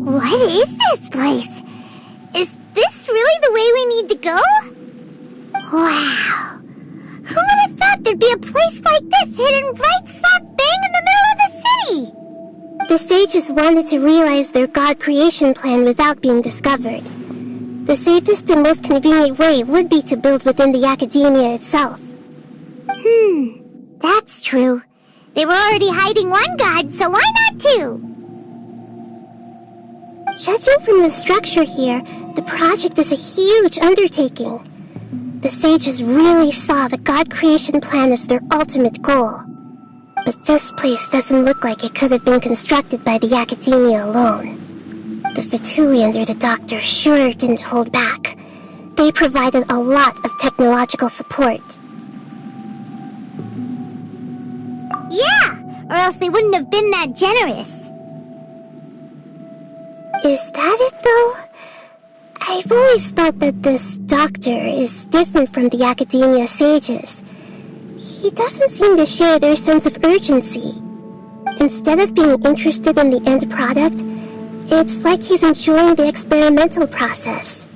What is this place? Is this really the way we need to go? Wow. Who would have thought there'd be a place like this hidden right slap bang in the middle of the city? The sages wanted to realize their god creation plan without being discovered. The safest and most convenient way would be to build within the academia itself. That's true. They were already hiding one god, so why not two? Judging from the structure here, the project is a huge undertaking. The sages really saw the god creation plan as their ultimate goal. But this place doesn't look like it could have been constructed by the academia alone. The Fatui under the doctor sure didn't hold back. They provided a lot of technological support. Yeah, or else they wouldn't have been that generous. Is that it, though? I've always thought that this doctor is different from the academia sages. He doesn't seem to share their sense of urgency. Instead of being interested in the end product, it's like he's enjoying the experimental process.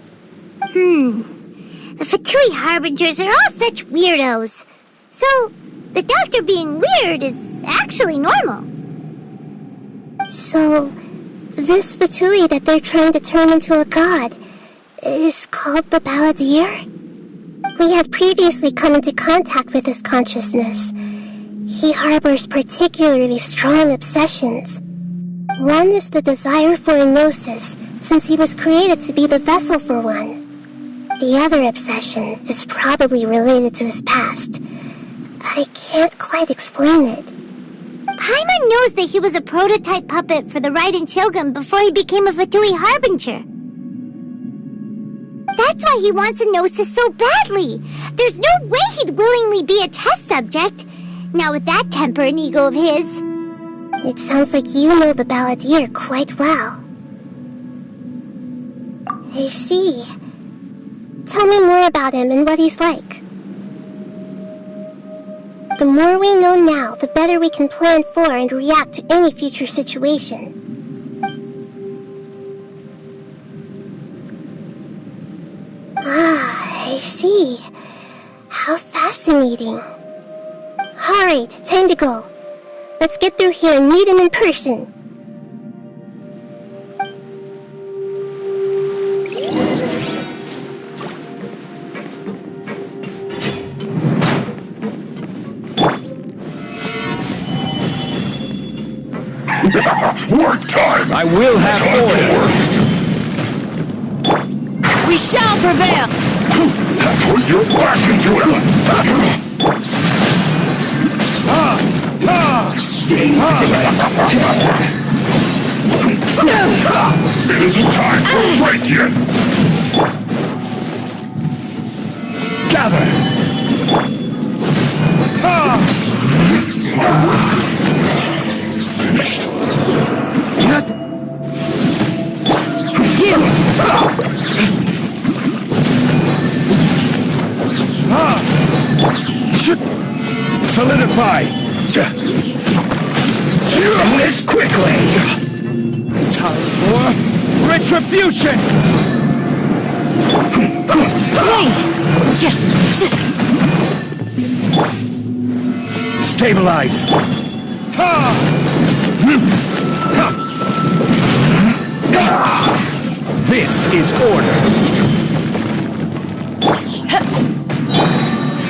The Fatui Harbingers are all such weirdos. So, the doctor being weird is actually normal. So, this Fatui that they're trying to turn into a god is called the Balladeer? We had previously come into contact with his consciousness. He harbors particularly strong obsessions. One is the desire for a gnosis, since he was created to be the vessel for one. The other obsession is probably related to his past. I can't quite explain it. Paimon knows that he was a prototype puppet for the Raiden Shogun before he became a Fatui Harbinger. That's why he wants a gnosis so badly. There's no way he'd willingly be a test subject. Now with that temper and ego of his. It sounds like you know the Balladeer quite well. I see. Tell me more about him and what he's like. The more we know now, the better we can plan for and react to any future situation. I see. How fascinating. Alright, time to go. Let's get through here and meet him in person. Work time! I will have order! We shall prevail! Put your back into it! Stay It isn't time for a break yet! Gather! Finished. Solidify! End this quickly! Time for retribution! Stabilize! This is order!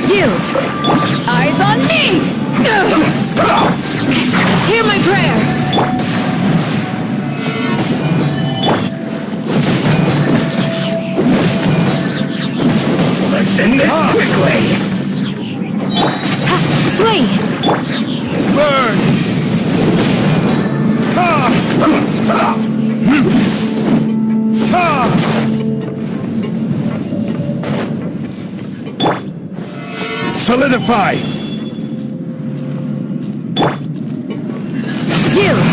Yield! Eyes on me! Hear my prayer! Let's end this quickly! Flee! Burn! Solidify! Yield!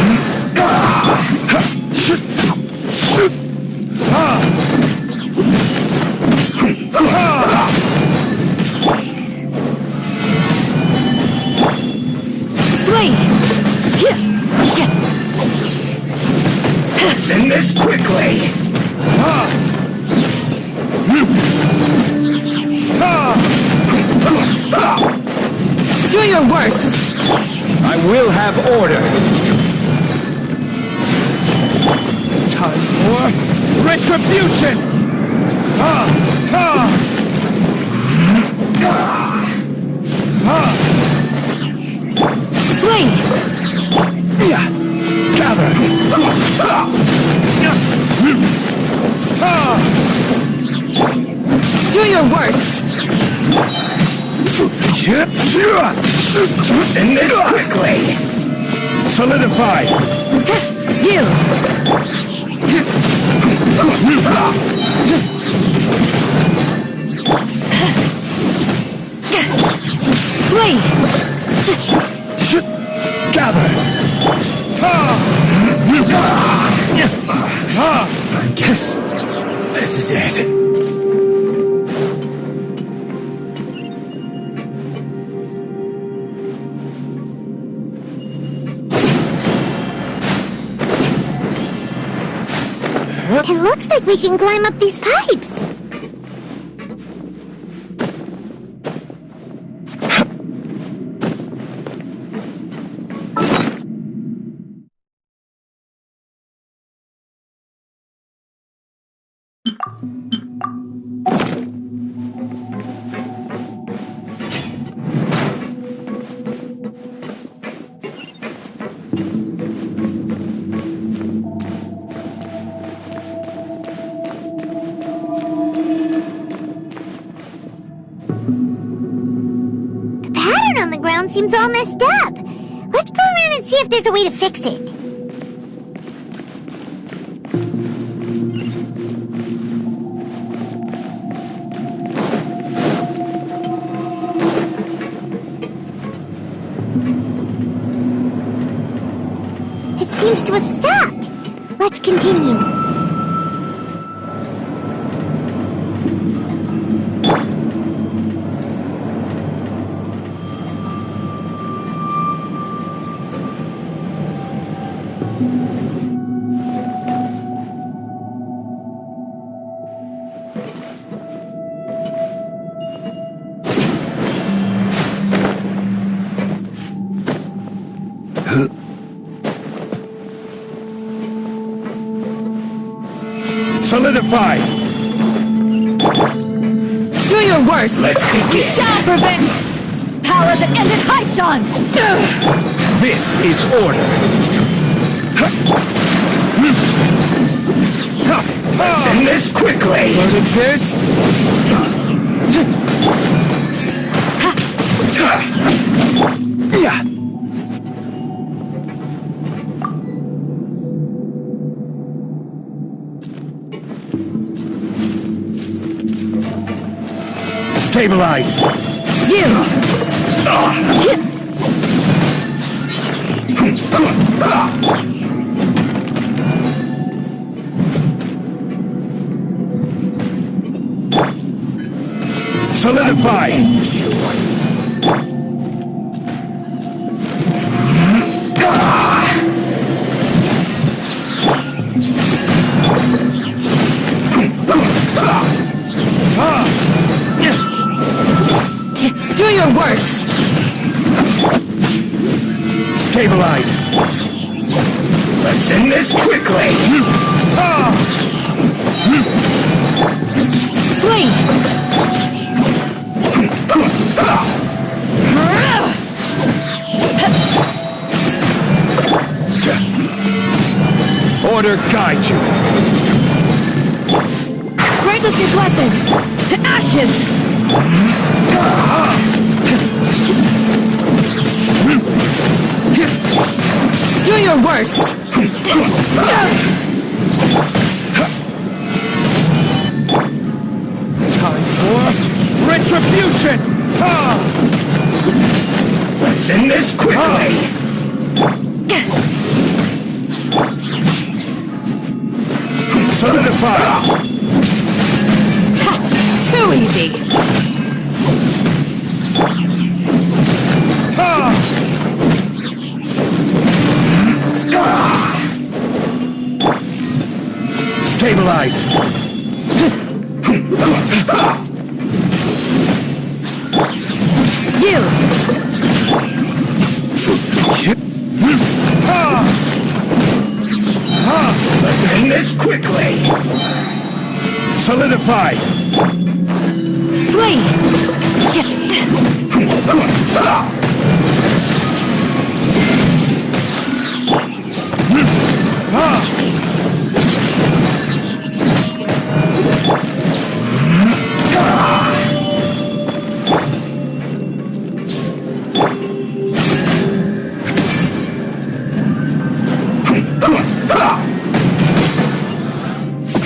Flee! your worst. I will have order. Time for retribution! Flee! Gather! Do your worst. End this quickly! Solidify! Yield. Flee! Gather! I guess this is it. It looks like we can climb up these pipes. The pattern on the ground seems all messed up. Let's go around and see if there's a way to fix it. It seems to have stopped. Let's continue. Solidify! Do your worst. Let's begin. We shall prevent power that ended Haishan. This is order! Let's end this quickly! Balladeers! Stabilize! Yield. Solidify! Do your worst. Stabilize! Let's end this quickly! Flee. Order guide you! Grant us your blessing. To ashes. Do your worst. Time for retribution! Let's end this quickly! Solidify! Too easy. Stabilize! Yield. Let's end this quickly! Solidify! Flee!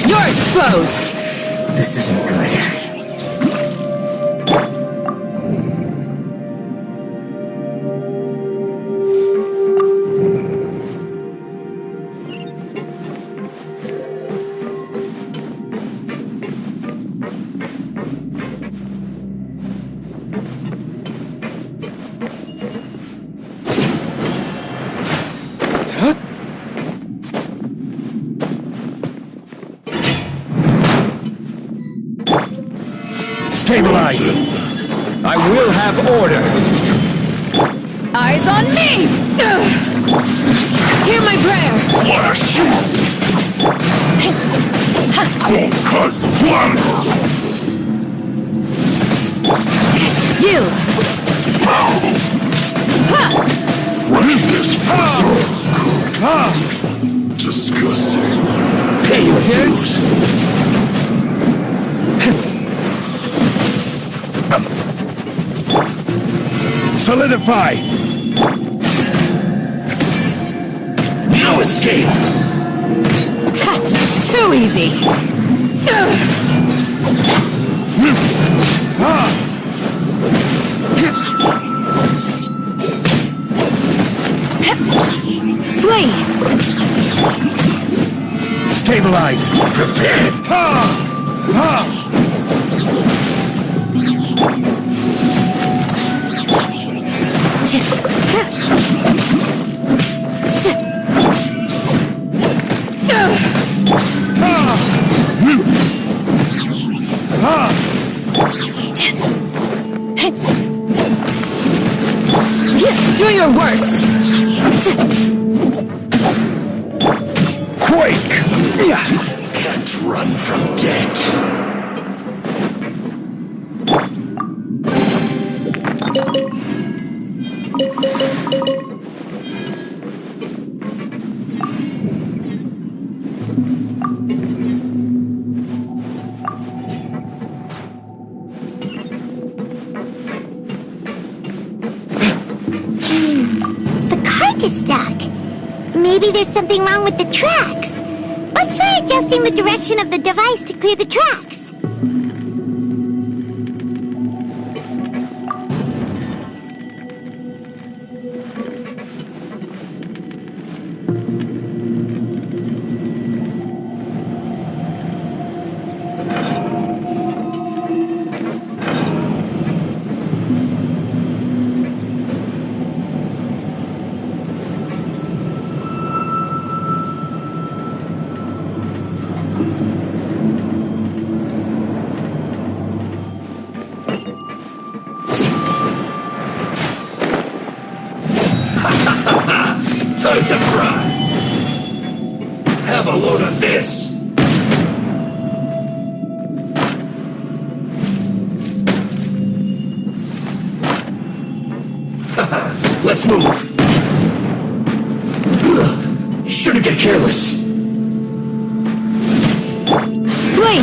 You're exposed! This isn't good. Stabilize! I will have order! Eyes on me! Hear my prayer! Flash! Cold cut one! Yield! Freshness berserk! Disgusting. Pay your dues! Solidify! No escape! Ha! Too easy! Flee! Stabilize! Prepare! Do your worst! Quake! Can't run from death. The cart is stuck. Maybe there's something wrong with the tracks. Let's try adjusting the direction of the device to clear the tracks. Time to fry! Have a load of this! Let's move! Shouldn't get careless! Flee!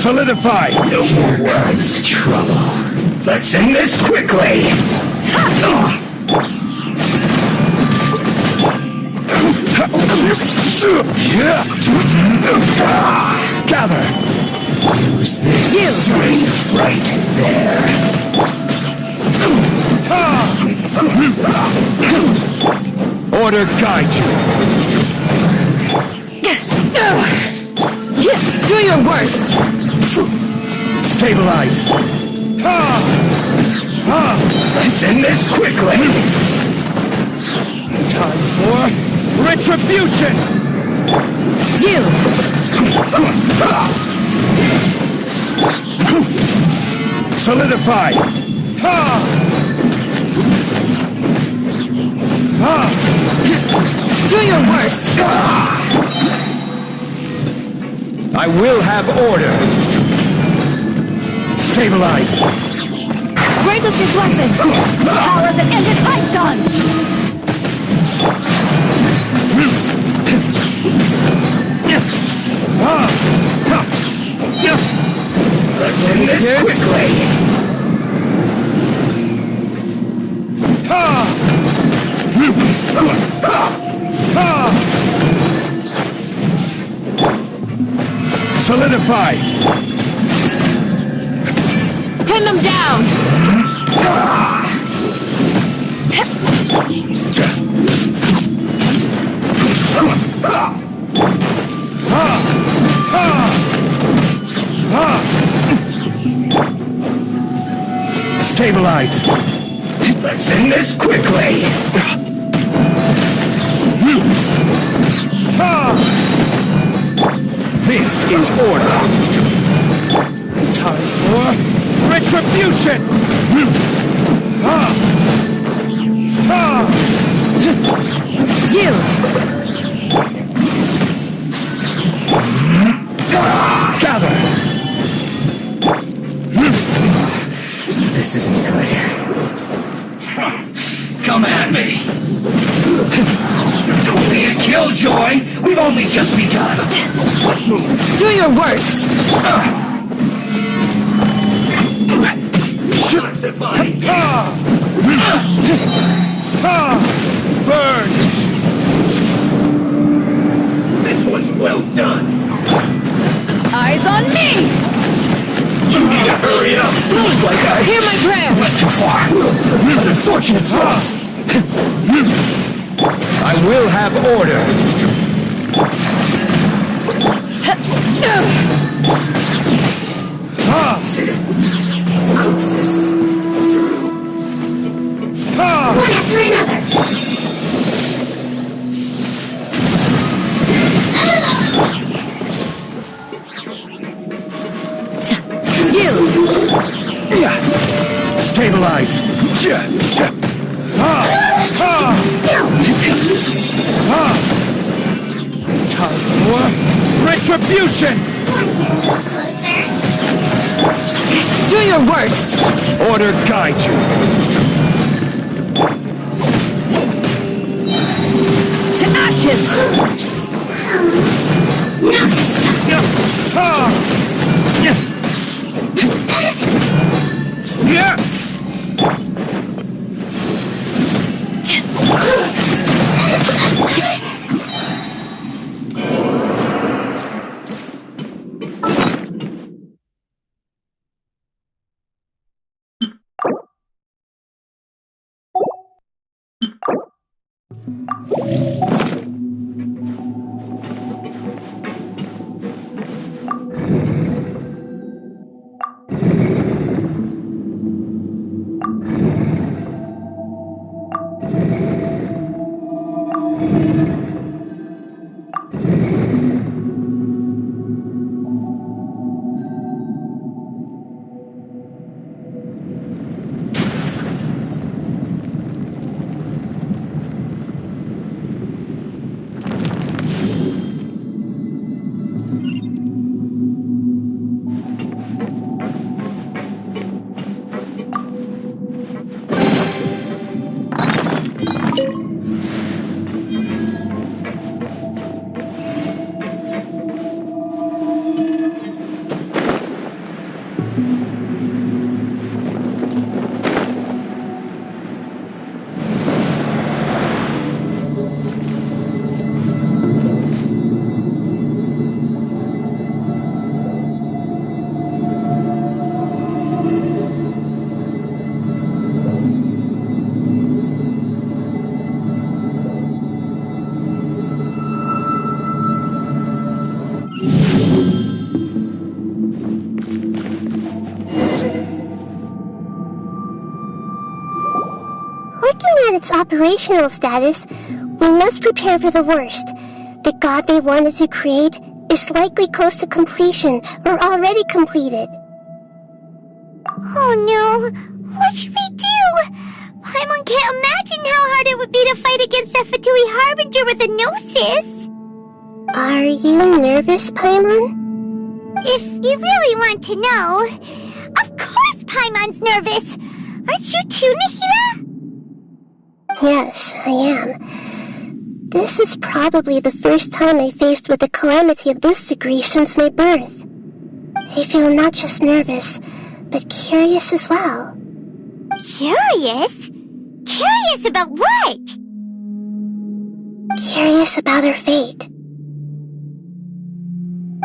Solidify! No more words, trouble. Let's end this quickly! Gather! Who's this swing right there? Order guide you! Do your worst! Stabilize! Let's end this quickly! Time for retribution! Yield! Solidify! Do your worst! I will have order! Stabilize! Grant us your blessing! Power that ended Python! Let's end this quickly! Solidify! Pin them down! Stabilize! Let's end this quickly! This is order! Time for retribution! Yield! Gather! This isn't good. Come at me! Don't be a killjoy! We've only just begun! Let's move! Do your worst! Classify! Burn! This one's well done! Eyes on me! You need to hurry up! Feels like I Hear my prayer! went too far! An unfortunate fault! I will have order! Cook this through. One after another. Yield! Stabilize! Time for retribution! Closer. Do your worst! Order guide you! To ashes! Now this stuff. Looking at its operational status, we must prepare for the worst. The god they wanted to create is likely close to completion or already completed. Oh no! What should we do? Paimon can't imagine how hard it would be to fight against a Fatui Harbinger with a Gnosis! Are you nervous, Paimon? If you really want to know, of course Paimon's nervous! Aren't you too, Nahida? Yes, I am. This is probably the first time I faced with a calamity of this degree since my birth. I feel not just nervous, but curious as well. Curious? Curious about what? Curious about her fate.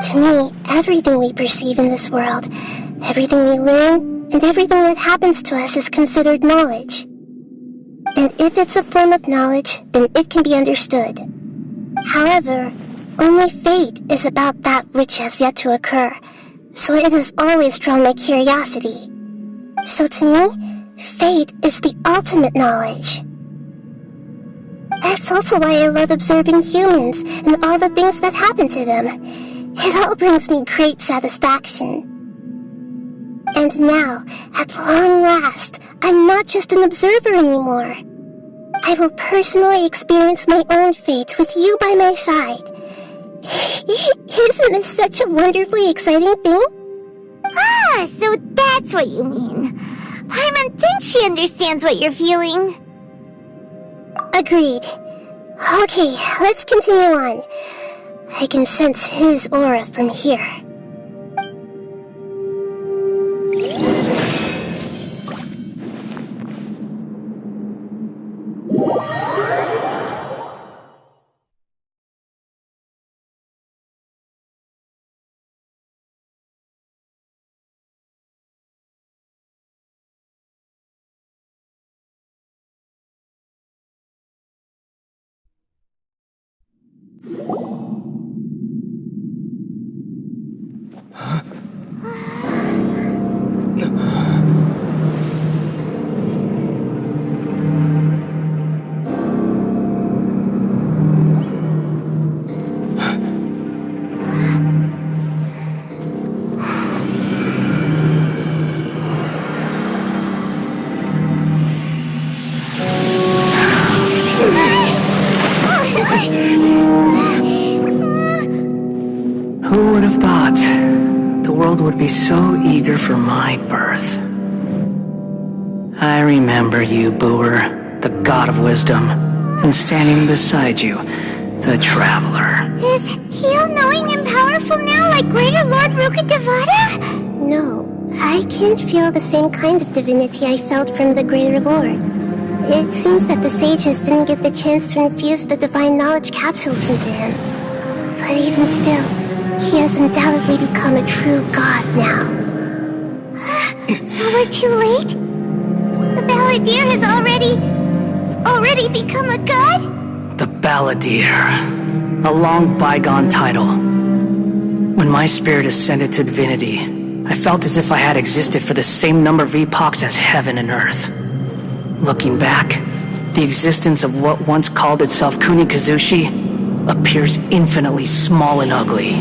To me, everything we perceive in this world, everything we learn, and everything that happens to us is considered knowledge. And if it's a form of knowledge, then it can be understood. However, only fate is about that which has yet to occur, so it has always drawn my curiosity. So to me, fate is the ultimate knowledge. That's also why I love observing humans and all the things that happen to them. It all brings me great satisfaction. And now, at long last, I'm not just an observer anymore. I will personally experience my own fate with you by my side. Isn't this such a wonderfully exciting thing? Ah, so that's what you mean. Paimon thinks she understands what you're feeling. Agreed. Okay, let's continue on. I can sense his aura from here. Who would have thought the world would be so eager for my birth? I remember you, Booer, the god of wisdom, and standing beside you, the traveler. Is he all-knowing and powerful now like Greater Lord Rukkhadevata? No, I can't feel the same kind of divinity I felt from the Greater Lord. It seems that the sages didn't get the chance to infuse the divine knowledge capsules into him. But even still, he has undoubtedly become a true god now. So we're too late? The Balladeer has already become a god? The Balladeer. A long bygone title. When my spirit ascended to divinity, I felt as if I had existed for the same number of epochs as heaven and earth. Looking back, the existence of what once called itself Kunikazushi appears infinitely small and ugly.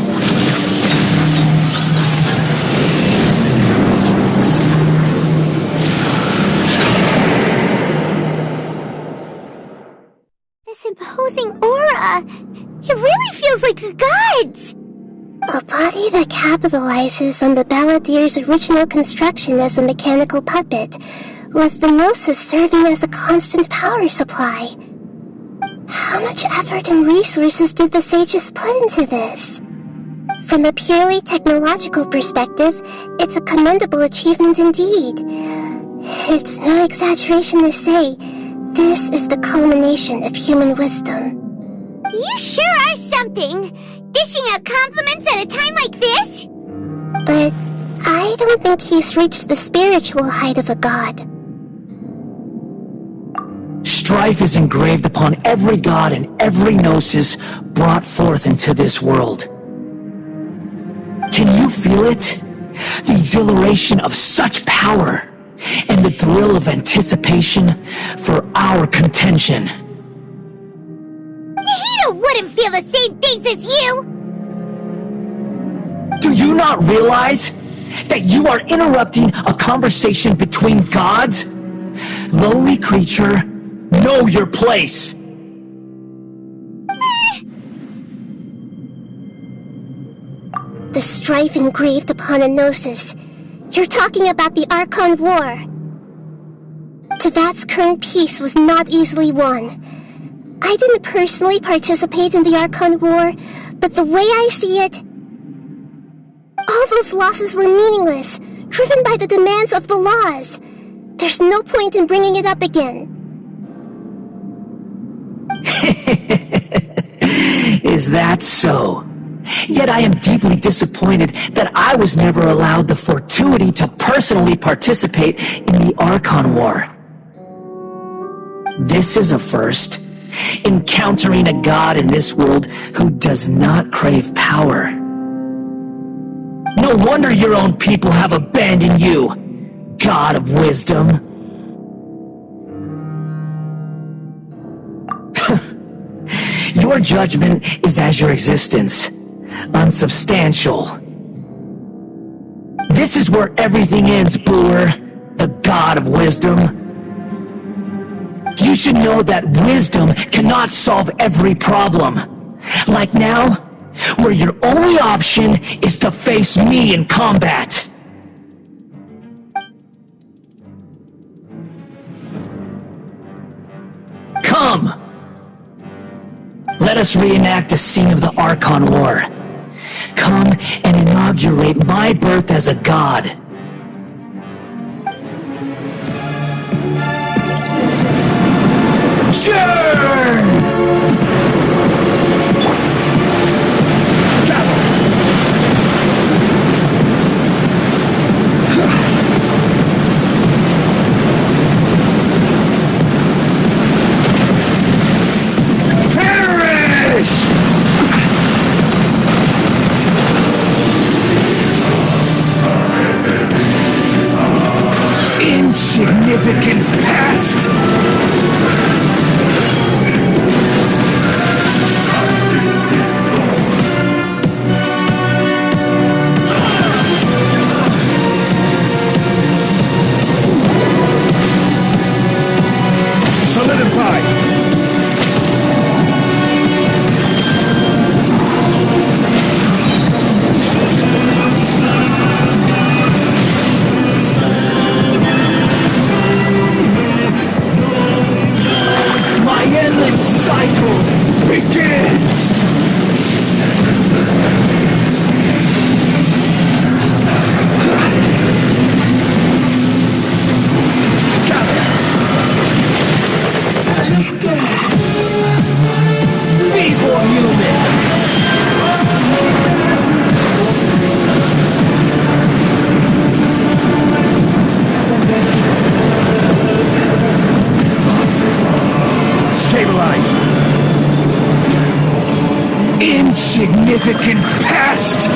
This imposing aura, it really feels like the gods! A body that capitalizes on the Balladeer's original construction as a mechanical puppet, with the Gnosis serving as a constant power supply. How much effort and resources did the sages put into this? From a purely technological perspective, it's a commendable achievement indeed. It's no exaggeration to say, this is the culmination of human wisdom. You sure are something! Dishing out compliments at a time like this? But I don't think he's reached the spiritual height of a god. Strife is engraved upon every god and every gnosis brought forth into this world. Can you feel it? The exhilaration of such power, and the thrill of anticipation for our contention. NAHIDA wouldn't feel the same things as you! Do you not realize that you are interrupting a conversation between gods? Lowly creature, know your place! The strife engraved upon a gnosis. You're talking about the Archon War. Tevat's current peace was not easily won. I didn't personally participate in the Archon War, but the way I see it, all those losses were meaningless, driven by the demands of the laws. There's no point in bringing it up again. Is that so? Yet I am deeply disappointed that I was never allowed the fortuity to personally participate in the Archon War. This is a first. Encountering a god in this world who does not crave power. No wonder your own people have abandoned you, God of Wisdom. Your judgment is as your existence, unsubstantial. This is where everything ends, Booer, the God of Wisdom. You should know that wisdom cannot solve every problem. Like now, where your only option is to face me in combat. Come! Let us reenact the scene of the Archon War. Come and inaugurate my birth as a god. Churn! Perish! Insignificant past! Solidify! My endless cycle begins! Feeble human! Stabilize! Insignificant pest!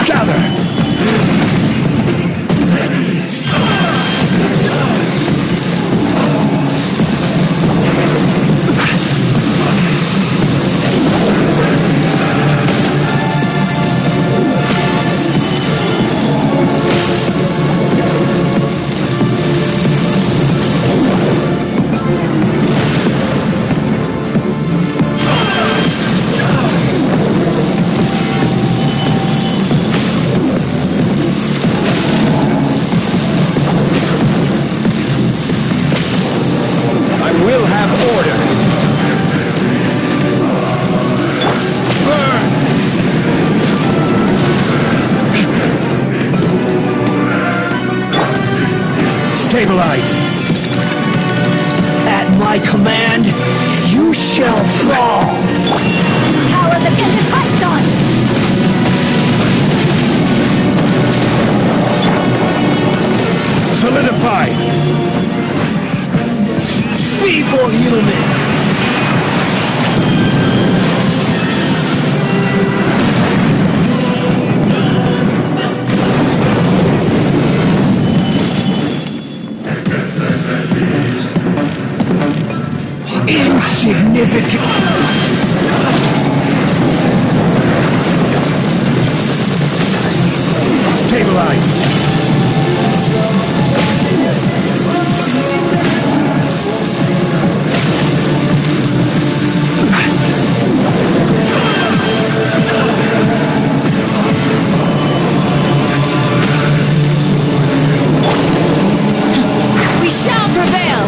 Gather! Stabilize! At my command, you shall fall! Power the ended python! Solidify! Feeble human! Insignificant! Stabilize! We shall prevail!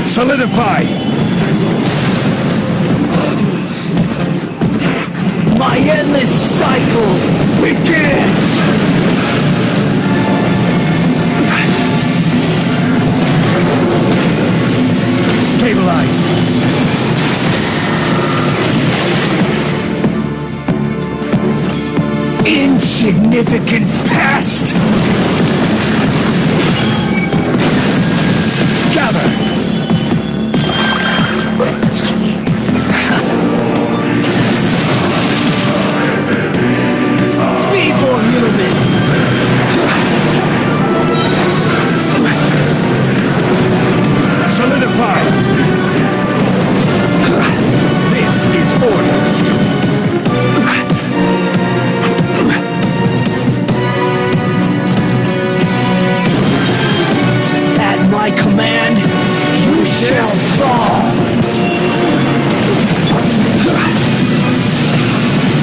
Solidify! My endless cycle begins! Stabilize! Insignificant pest! Gather! Feeble human! Solidify! This is order! At my command, you shall fall!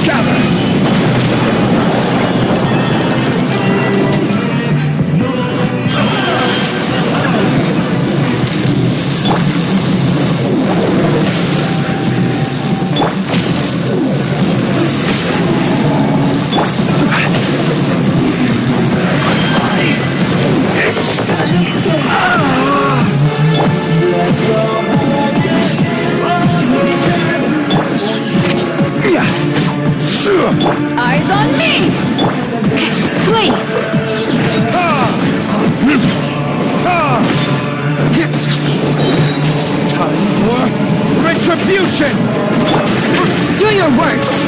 Gather! Eyes on me! Flee! Time for retribution! Do your worst!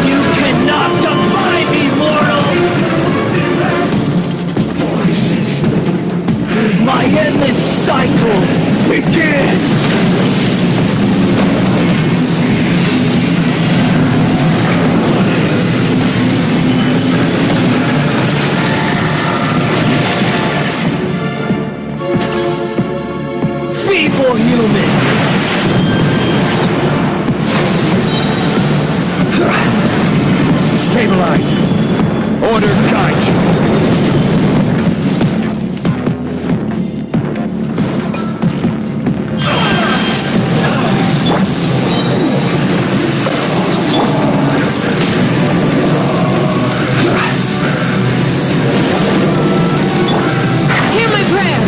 You cannot defy me, mortal! My endless cycle begins! Feeble human! Stabilize! Order guide you! Hear my prayer!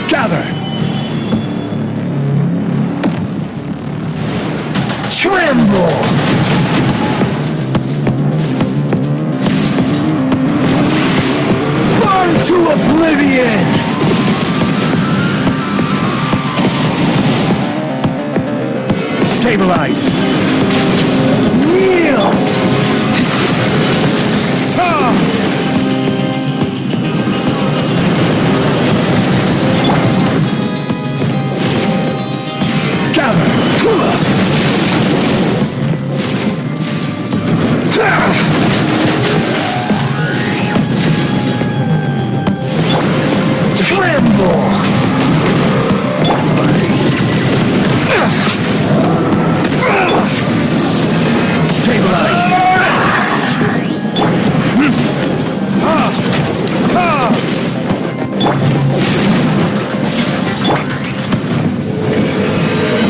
Gather! Tremble! Burn to oblivion! Stabilize! Kneel! Tremble! Stabilize!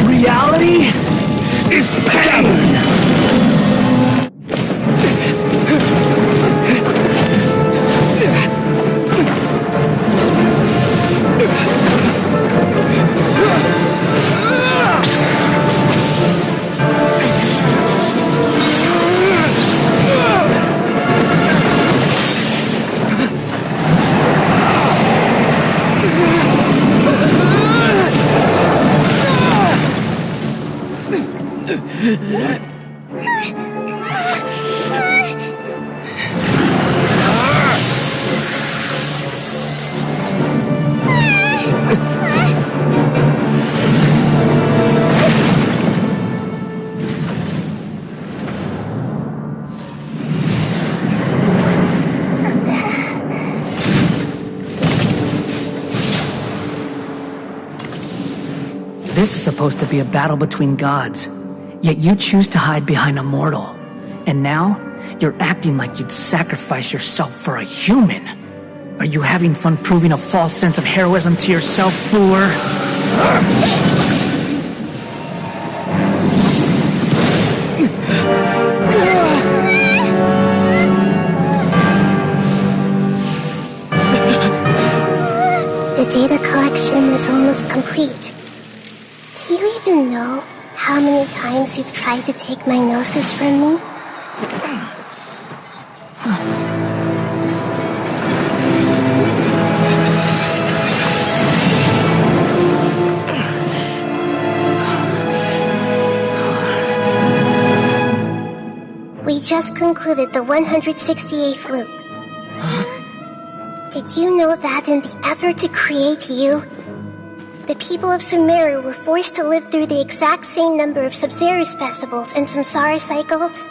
Reality is pain! This is supposed to be a battle between gods, yet you choose to hide behind a mortal. And now, you're acting like you'd sacrifice yourself for a human. Are you having fun proving a false sense of heroism to yourself, Boor? The data collection is almost complete. Do you even know how many times you've tried to take my gnosis from me? We just concluded the 168th loop. Did you know that in the effort to create you, the people of Sumeru were forced to live through the exact same number of Sub-Zerus festivals and Samsara cycles?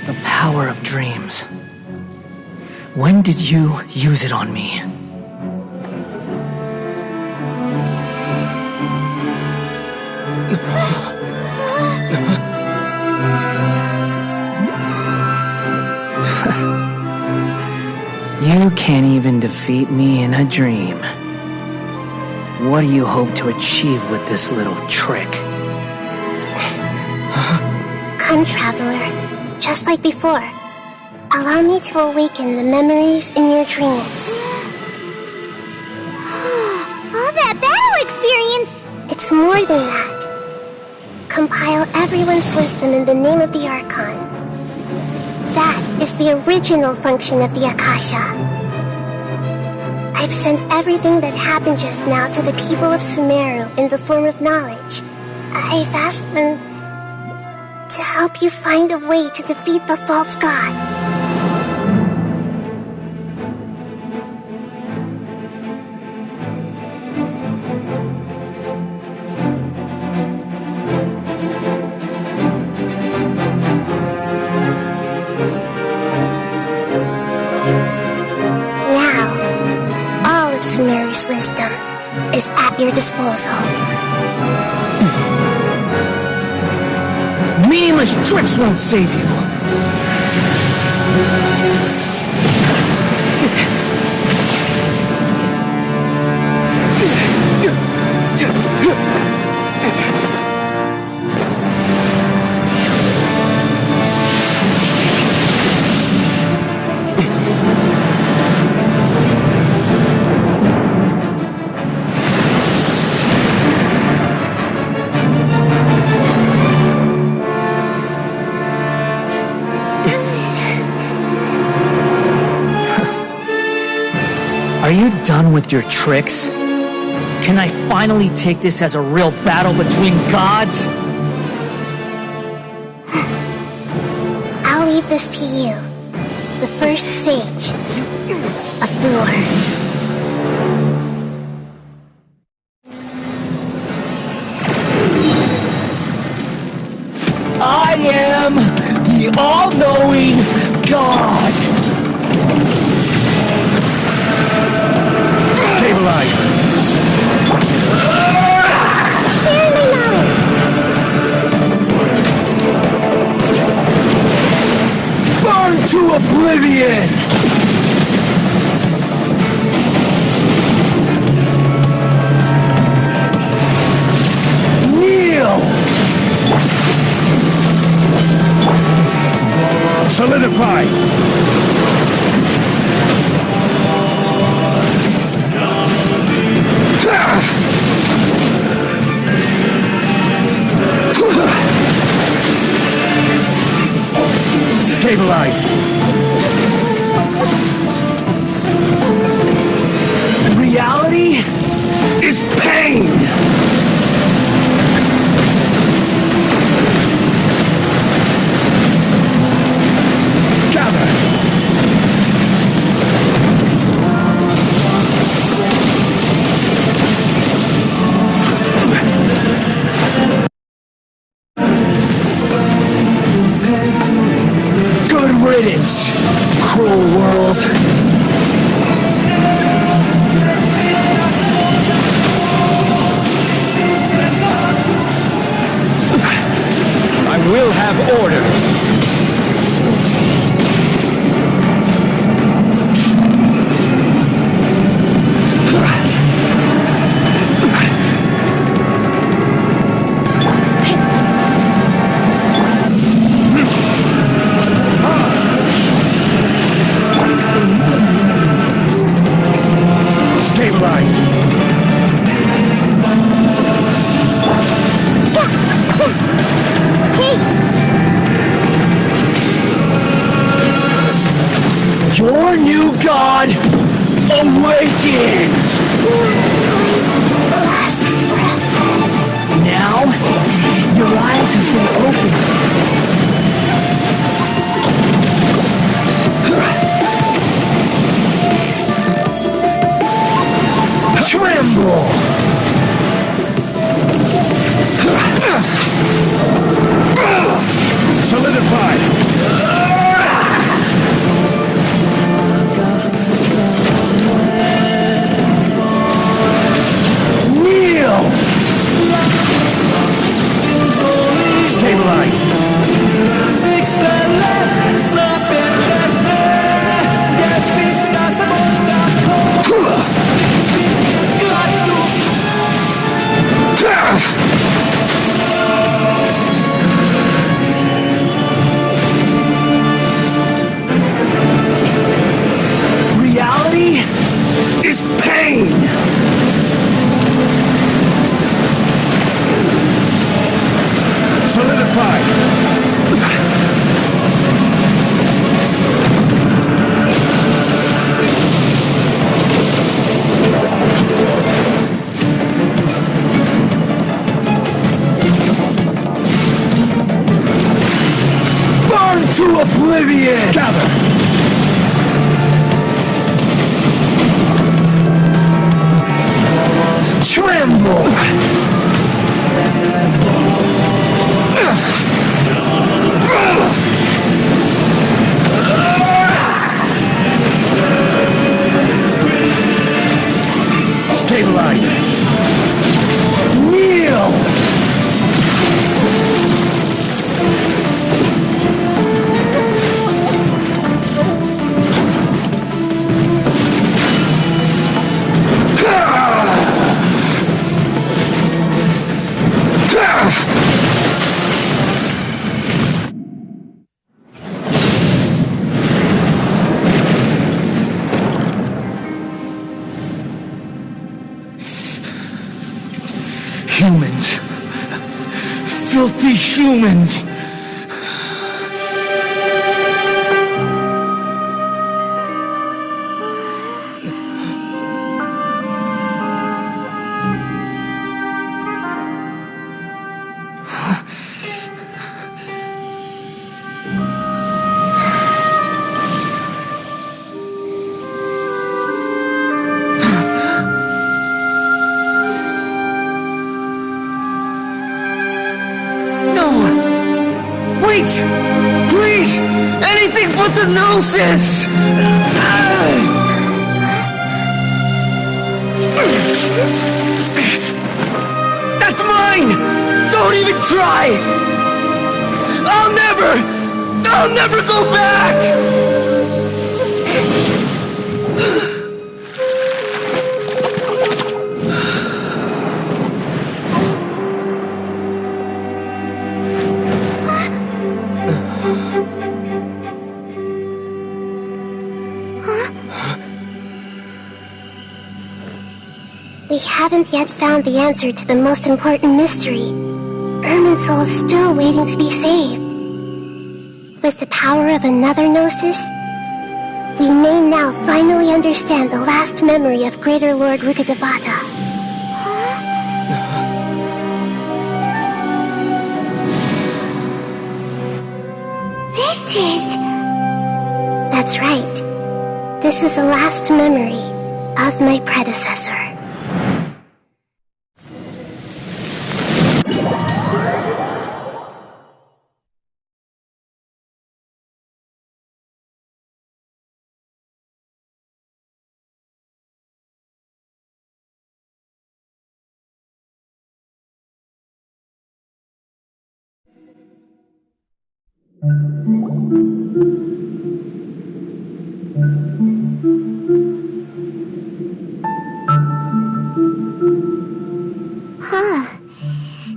The power of dreams. When did you use it on me? You can't even defeat me in a dream. What do you hope to achieve with this little trick? Come, Traveler. Just like before. Allow me to awaken the memories in your dreams. All that battle experience! It's more than that. Compile everyone's wisdom in the name of the Archon. That is the original function of the Akasha. I've sent everything that happened just now to the people of Sumeru in the form of knowledge. I've asked them to help you find a way to defeat the false god. Balladaeer's wisdom is at your disposal. Meaningless tricks won't save you. Are you done with your tricks? Can I finally take this as a real battle between gods? I'll leave this to you, the first sage of Boor. I am the all-knowing God! Stabilize! Share my knowledge! Burn to oblivion! Kneel! Solidify! Stabilize! Reality Is pain! Gather! good riddance, cruel world. I will have order! Stabilize! Your new god awakens! Lasts forever. Now, your eyes have been opened. Tremble! Solidify! Kneel! Stabilize! Reality Is pain! Solidify! burn to oblivion! Gather! Tremble! Humans. Filthy humans. Please! Anything but the Gnosis! That's mine! Don't even try! I'll never go back! We haven't yet found the answer to the most important mystery. Irminsul is still waiting to be saved. With the power of another Gnosis, we may now finally understand the last memory of Greater Lord Rukkhadevata. This is... That's right. This is the last memory of my predecessor.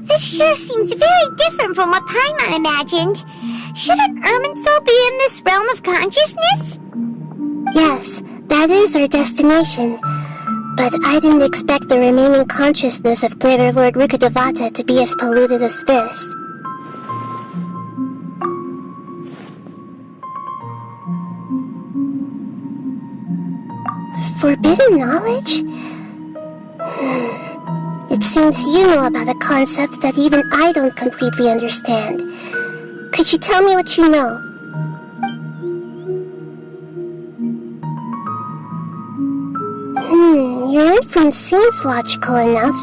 This sure seems very different from what Paimon imagined. Shouldn't Irminsul be in this realm of consciousness? Yes, that is our destination. But I didn't expect the remaining consciousness of Greater Lord Rukkhadevata to be as polluted as this. Forbidden knowledge? It seems you know about a concept that even I don't completely understand. Could you tell me what you know? Your inference seems logical enough.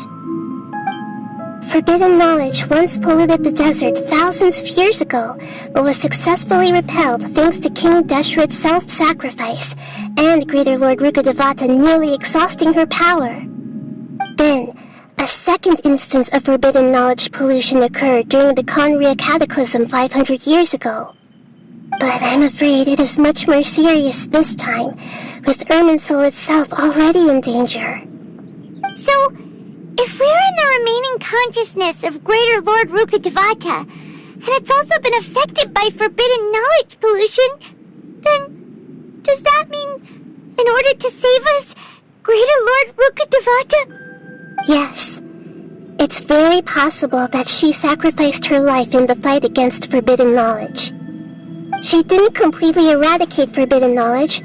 Forbidden knowledge once polluted the desert thousands of years ago, but was successfully repelled thanks to King Deshret's self-sacrifice and Greater Lord Rukkhadevata nearly exhausting her power. Then, a second instance of forbidden knowledge pollution occurred during the Conria Cataclysm 500 years ago. But I'm afraid it is much more serious this time, with Irminsul itself already in danger. So, if we're in the remaining consciousness of Greater Lord Rukkhadevata, and it's also been affected by forbidden knowledge pollution, then does that mean, in order to save us, Greater Lord Rukkhadevata... Yes. It's very possible that she sacrificed her life in the fight against forbidden knowledge. She didn't completely eradicate forbidden knowledge,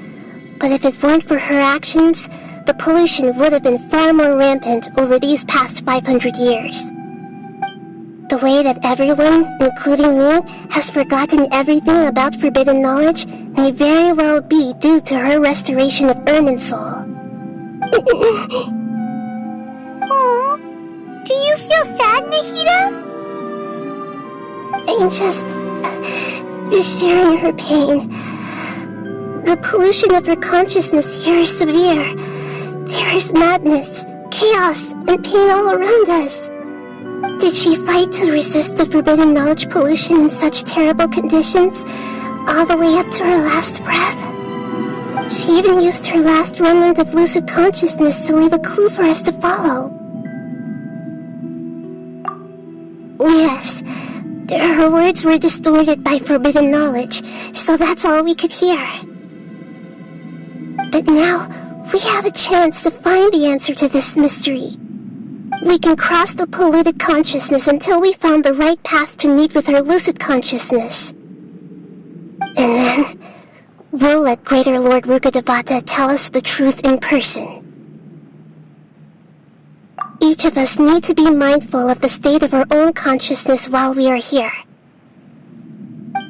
but if it weren't for her actions, the pollution would have been far more rampant over these past 500 years. The way that everyone, including me, has forgotten everything about forbidden knowledge may very well be due to her restoration of Irminsul. Do you feel sad, Nahida? I'm just sharing her pain. The pollution of her consciousness here is severe. There is madness, chaos, and pain all around us. Did she fight to resist the forbidden knowledge pollution in such terrible conditions, all the way up to her last breath? She even used her last remnant of lucid consciousness to leave a clue for us to follow. Yes, her words were distorted by forbidden knowledge, so that's all we could hear. But now, we have a chance to find the answer to this mystery. We can cross the polluted consciousness until we found the right path to meet with our lucid consciousness. And then, we'll let Greater Lord Rukkhadevata tell us the truth in person. Each of us need to be mindful of the state of our own consciousness while we are here.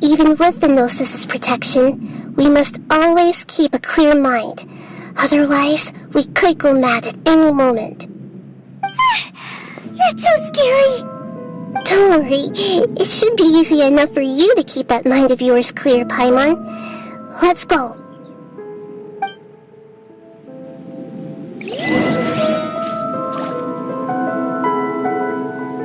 Even with the Gnosis' protection, we must always keep a clear mind. Otherwise, we could go mad at any moment. That's so scary. Don't worry, it should be easy enough for you to keep that mind of yours clear, Paimon. Let's go.